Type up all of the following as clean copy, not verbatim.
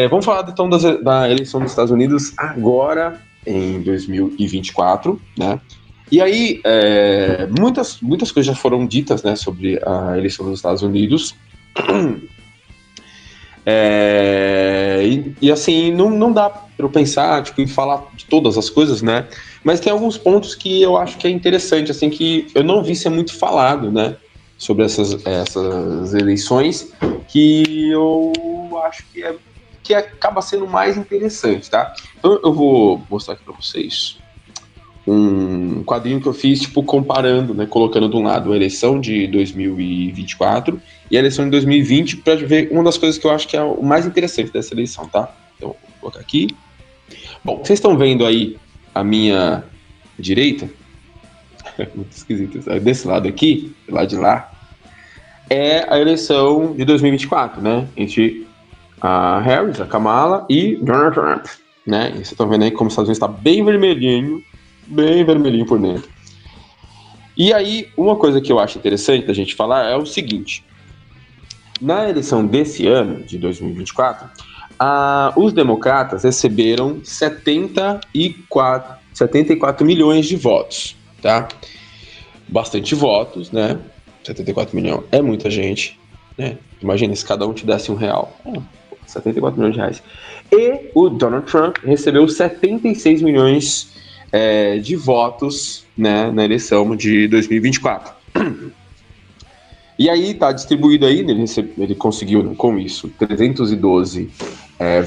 Vamos falar então da eleição dos Estados Unidos agora, em 2024, né? E aí, muitas coisas já foram ditas, né, sobre a eleição dos Estados Unidos. Assim, não dá para eu pensar, tipo, em falar de todas as coisas, né? Mas tem alguns pontos que eu acho que é interessante, assim, que eu não vi ser muito falado, né? Sobre essas eleições, que eu acho que acaba sendo mais interessante, tá? Então eu vou mostrar aqui para vocês um quadrinho que eu fiz, tipo, comparando, né, colocando de um lado a eleição de 2024 e a eleição de 2020 para ver uma das coisas que eu acho que é o mais interessante dessa eleição, tá? Então, vou colocar aqui. Bom, vocês estão vendo aí a minha direita? Muito esquisito. Desse lado aqui, do lado de lá, é a eleição de 2024, né? Entre a Harris, a Kamala e Donald Trump, né? E vocês estão vendo aí como os Estados Unidos está bem vermelhinho por dentro. E aí, uma coisa que eu acho interessante da gente falar é o seguinte: na eleição desse ano, de 2024, os democratas receberam 74 milhões de votos, tá? Bastante votos, né? 74 milhões é muita gente, né? Imagina se cada um te desse R$1. 74 milhões de reais. E o Donald Trump recebeu 76 milhões de votos, né, na eleição de 2024. E aí tá distribuído aí, ele conseguiu com isso 312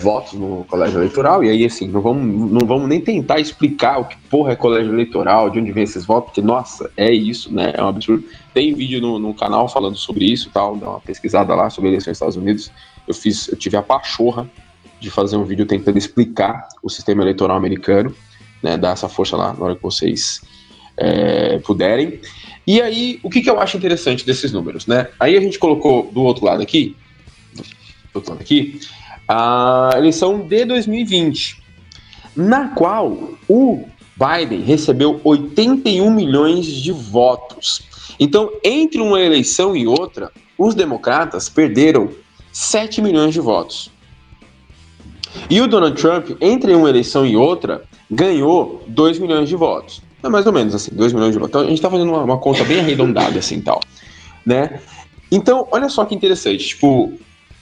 votos no colégio eleitoral, e aí assim, não vamos nem tentar explicar o que porra é colégio eleitoral, de onde vem esses votos, porque nossa, é isso, né, é um absurdo. Tem vídeo no canal falando sobre isso e tal, dá uma pesquisada lá sobre eleições nos Estados Unidos. Eu tive a pachorra de fazer um vídeo tentando explicar o sistema eleitoral americano, né, dar essa força lá na hora que vocês puderem. E aí, o que eu acho interessante desses números, né? Aí a gente colocou do outro lado aqui, a eleição de 2020, na qual o Biden recebeu 81 milhões de votos. Então, entre uma eleição e outra, os democratas perderam 7 milhões de votos. E o Donald Trump, entre uma eleição e outra, ganhou 2 milhões de votos. É mais ou menos assim, 2 milhões de votos. Então a gente tá fazendo uma conta bem arredondada assim tal, né? Então, olha só que interessante, tipo,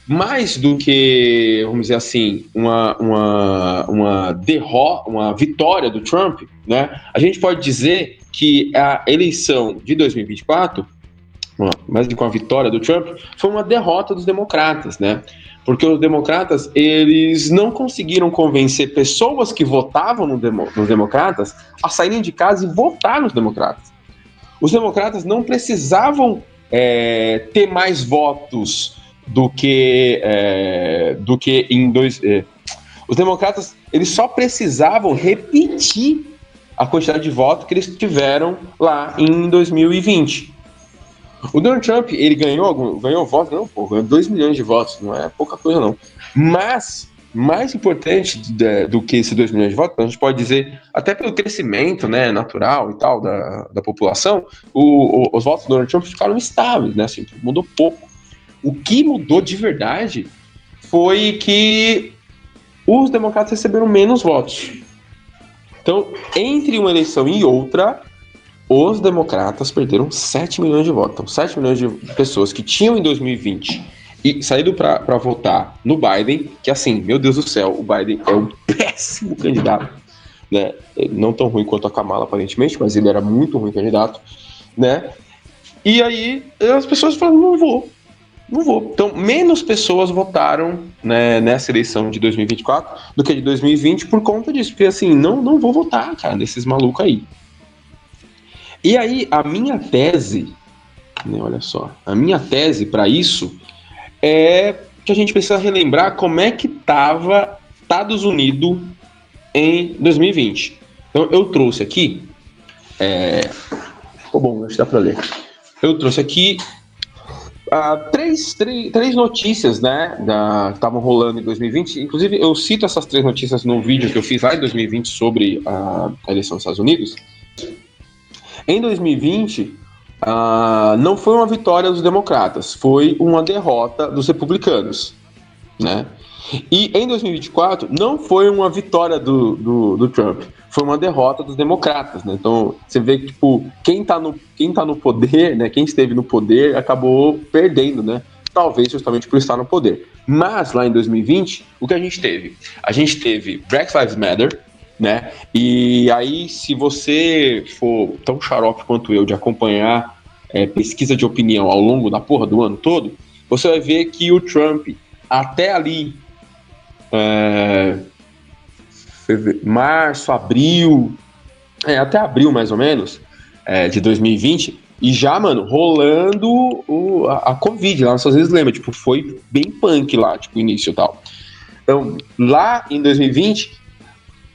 mais do que, vamos dizer assim, uma vitória do Trump, né? A gente pode dizer que a eleição de 2024, mais do que uma vitória do Trump, foi uma derrota dos democratas, né? Porque os democratas, eles não conseguiram convencer pessoas que votavam nos democratas a saírem de casa e votar nos democratas. Os democratas não precisavam ter mais votos do que em os democratas, eles só precisavam repetir a quantidade de votos que eles tiveram lá em 2020. O Donald Trump, ele ganhou votos, ganhou 2 milhões de votos, não é pouca coisa não. Mas, mais importante do que esses 2 milhões de votos, a gente pode dizer, até pelo crescimento, né, natural e tal da população, os votos do Donald Trump ficaram estáveis, né, assim, mudou pouco. O que mudou de verdade foi que os democratas receberam menos votos. Então, entre uma eleição e outra, os democratas perderam 7 milhões de votos. Então, 7 milhões de pessoas que tinham em 2020 e saíram para votar no Biden, que assim, meu Deus do céu, o Biden é um péssimo candidato, né? Não tão ruim quanto a Kamala, aparentemente, mas ele era muito ruim candidato, né? E aí as pessoas falaram, não vou. Então, menos pessoas votaram, né, nessa eleição de 2024 do que de 2020 por conta disso, porque assim, não vou votar, cara, nesses malucos aí. E aí, a minha tese, né, olha só, a minha tese para isso é que a gente precisa relembrar como é que estava Estados Unidos em 2020. Então, eu trouxe aqui, bom, acho que dá para ler. Eu trouxe aqui três notícias, né, que estavam rolando em 2020. Inclusive, eu cito essas 3 notícias no vídeo que eu fiz lá em 2020 sobre a eleição dos Estados Unidos. Em 2020, não foi uma vitória dos democratas, foi uma derrota dos republicanos, né? E em 2024 não foi uma vitória do Trump, foi uma derrota dos democratas, né? Então você vê que tipo, quem tá no poder, né? Quem esteve no poder acabou perdendo, né? Talvez justamente por estar no poder. Mas lá em 2020, o que a gente teve? A gente teve Black Lives Matter, né? E aí, se você for tão xarope quanto eu de acompanhar pesquisa de opinião ao longo da porra do ano todo, você vai ver que o Trump, até ali, março, abril, até abril mais ou menos, de 2020, e já, mano, rolando a Covid lá, vocês lembram, tipo, foi bem punk lá, tipo, o início e tal. Então, lá em 2020,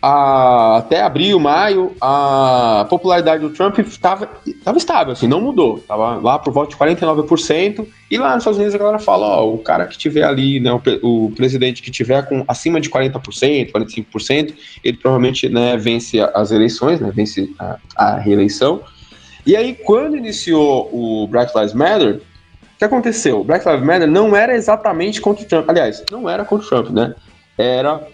até abril, maio, a popularidade do Trump estava estável, assim, não mudou. Estava lá por volta de 49%. E lá nos Estados Unidos a galera fala, ó, o cara que tiver ali, né, o presidente que tiver com acima de 40%, 45%, ele provavelmente, né, vence as eleições, né, vence a reeleição. E aí, quando iniciou o Black Lives Matter, o que aconteceu? O Black Lives Matter não era exatamente contra o Trump. Aliás, não era contra o Trump, né? Era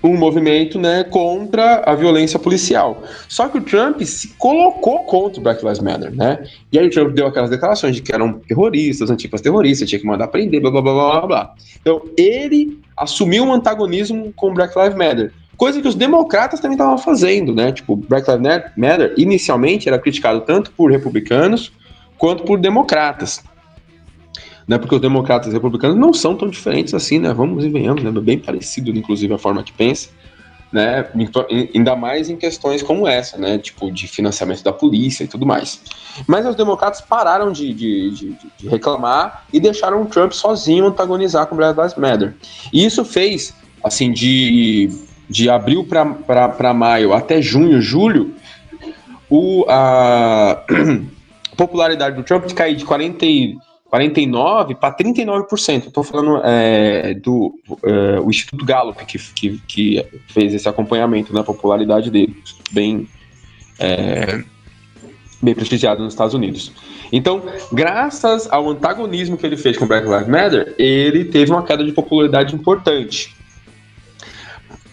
um movimento, né, contra a violência policial. Só que o Trump se colocou contra o Black Lives Matter, né? E aí o Trump deu aquelas declarações de que eram terroristas, antifas terroristas, tinha que mandar prender, blá, blá, blá, blá, blá. Então, ele assumiu um antagonismo com o Black Lives Matter. Coisa que os democratas também estavam fazendo, né? Tipo, o Black Lives Matter, inicialmente, era criticado tanto por republicanos quanto por democratas. Né, porque os democratas e republicanos não são tão diferentes assim, né? Vamos e venhamos, né? Bem parecido, inclusive, a forma que pensa, né? Ainda mais em questões como essa, né? Tipo, de financiamento da polícia e tudo mais. Mas os democratas pararam de reclamar e deixaram o Trump sozinho antagonizar com o Black Lives Matter. E isso fez, assim, de abril para maio até junho, julho, a popularidade do Trump cair de 49% para 39%. Estou falando o Instituto Gallup que fez esse acompanhamento na popularidade dele, bem prestigiado nos Estados Unidos. Então, graças ao antagonismo que ele fez com o Black Lives Matter, ele teve uma queda de popularidade importante.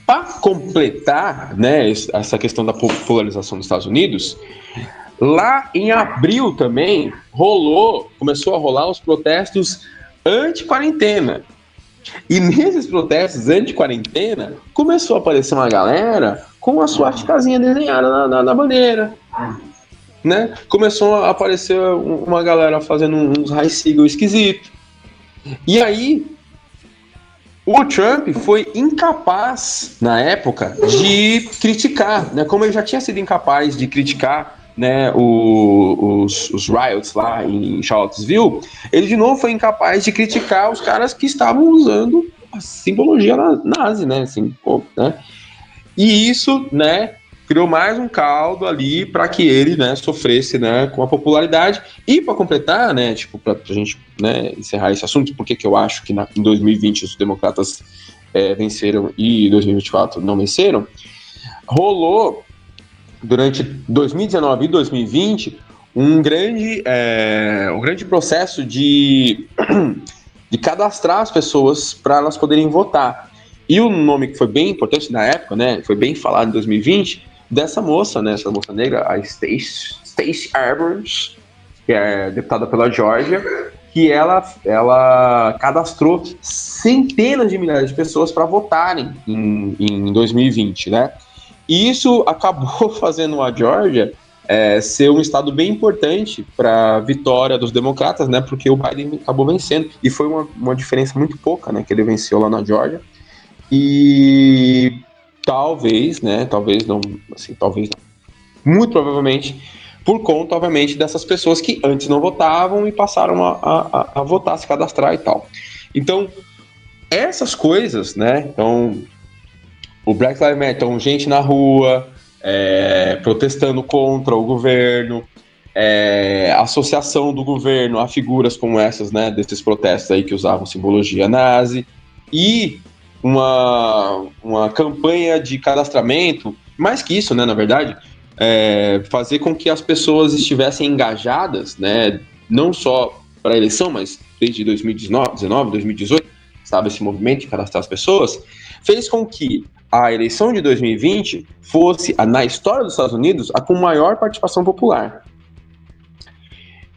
Para completar, né, essa questão da popularização dos Estados Unidos, lá em abril também começou a rolar os protestos anti-quarentena. E nesses protestos anti-quarentena, começou a aparecer uma galera com a suasticazinha desenhada na bandeira. Né? Começou a aparecer uma galera fazendo uns high sigil esquisitos. E aí, o Trump foi incapaz, na época, de criticar, né? Como ele já tinha sido incapaz de criticar, né, os riots lá em Charlottesville, ele de novo foi incapaz de criticar os caras que estavam usando a simbologia nazi, né? Assim, né? E isso, né, criou mais um caldo ali para que ele, né, sofresse, né, com a popularidade. E para completar, né, tipo, para a gente, né, encerrar esse assunto, porque que eu acho que em 2020 os democratas venceram e em 2024 não venceram, rolou durante 2019 e 2020 um grande processo de cadastrar as pessoas para elas poderem votar. E o nome que foi bem importante na época, né, foi bem falado em 2020, dessa moça, né, essa moça negra, a Stacey Abrams, que é deputada pela Geórgia, que ela cadastrou centenas de milhares de pessoas para votarem em 2020, né? E isso acabou fazendo a Geórgia ser um estado bem importante para a vitória dos democratas, né? Porque o Biden acabou vencendo. E foi uma diferença muito pouca, né? Que ele venceu lá na Geórgia. E talvez, né? Talvez não. Muito provavelmente por conta, obviamente, dessas pessoas que antes não votavam e passaram a votar, se cadastrar e tal. Então, essas coisas, né? Então, o Black Lives Matter, então, gente na rua, protestando contra o governo, associação do governo a figuras como essas, né, desses protestos aí que usavam simbologia nazi, e uma campanha de cadastramento, mais que isso, né, na verdade, fazer com que as pessoas estivessem engajadas, né, não só para a eleição, mas desde 2019, 2018, sabe, esse movimento de cadastrar as pessoas, fez com que a eleição de 2020 fosse, na história dos Estados Unidos, a com maior participação popular.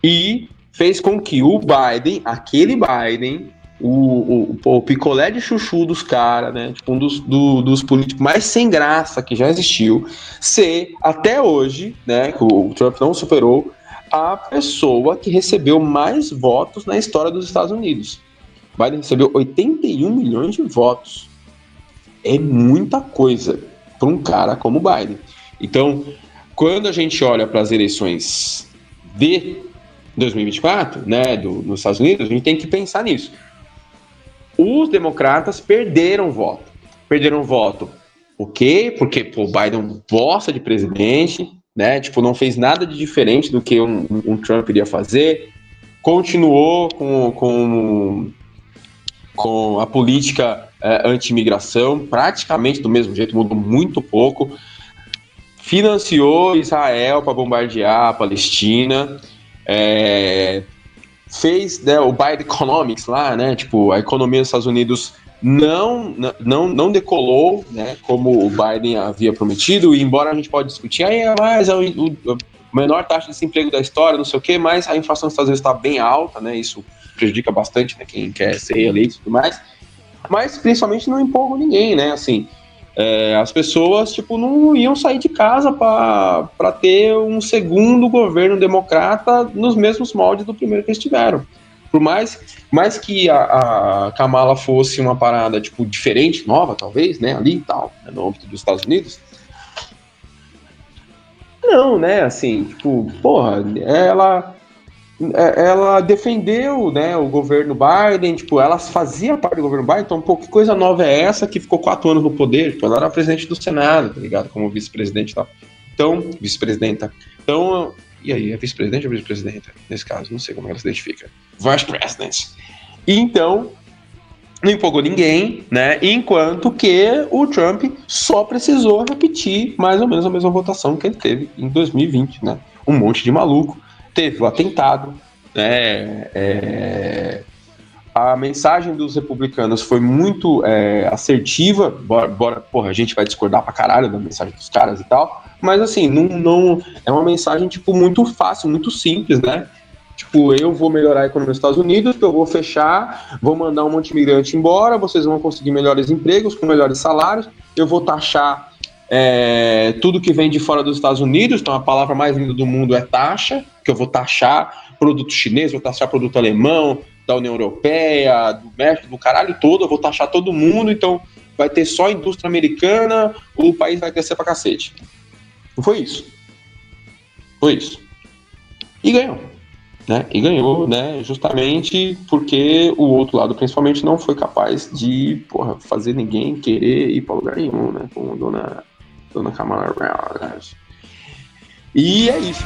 E fez com que o Biden, aquele Biden, o picolé de chuchu dos caras, né, tipo um dos políticos mais sem graça que já existiu, ser, até hoje, né, que o Trump não superou, a pessoa que recebeu mais votos na história dos Estados Unidos. Biden recebeu 81 milhões de votos. É muita coisa para um cara como Biden. Então, quando a gente olha para as eleições de 2024, né, nos Estados Unidos, a gente tem que pensar nisso. Os democratas perderam voto. Perderam voto. O quê? Porque o Biden é um bosta de presidente, né? Tipo, não fez nada de diferente do que um Trump iria fazer. Continuou com a política anti-imigração, praticamente do mesmo jeito, mudou muito pouco. Financiou Israel para bombardear a Palestina. Fez, né, o Biden Economics lá, né? Tipo, a economia dos Estados Unidos não decolou, né, como o Biden havia prometido, e embora a gente pode discutir, mas a menor taxa de desemprego da história, não sei o quê, mas a inflação dos Estados Unidos está bem alta, né? Isso prejudica bastante, né, quem quer ser eleito e tudo mais. Mas principalmente não empolgam ninguém, né? Assim, as pessoas, tipo, não iam sair de casa para ter um segundo governo democrata nos mesmos moldes do primeiro que eles tiveram. Por mais que a Kamala fosse uma parada, tipo, diferente, nova, talvez, né, ali e tal, né, no âmbito dos Estados Unidos. Não, né, assim, tipo, porra, ela defendeu, né, o governo Biden, tipo, ela fazia parte do governo Biden, então, pô, que coisa nova é essa que ficou 4 anos no poder? Tipo, ela era presidente do Senado, tá ligado? Como vice-presidente e tal. Então, vice-presidenta. Então, e aí, é vice-presidente ou vice-presidenta? Nesse caso, não sei como ela se identifica. Vice President. Então, não empolgou ninguém, né? Enquanto que o Trump só precisou repetir mais ou menos a mesma votação que ele teve em 2020, né? Um monte de maluco. Teve o atentado, né? A mensagem dos republicanos foi muito assertiva, bora, porra, a gente vai discordar pra caralho da mensagem dos caras e tal, mas assim, não é uma mensagem, tipo, muito fácil, muito simples, né? Tipo, eu vou melhorar a economia dos Estados Unidos, eu vou fechar, vou mandar um monte de imigrante embora, vocês vão conseguir melhores empregos, com melhores salários, eu vou taxar tudo que vem de fora dos Estados Unidos, então a palavra mais linda do mundo é taxa, que eu vou taxar produto chinês, vou taxar produto alemão, da União Europeia, do México, do caralho todo, eu vou taxar todo mundo, então vai ter só indústria americana, o país vai crescer pra cacete. Não foi isso. Foi isso. E ganhou. Né? E ganhou, né, justamente porque o outro lado, principalmente, não foi capaz de, porra, fazer ninguém querer ir para lugar nenhum, né, com a dona Kamala Harris. E é isso.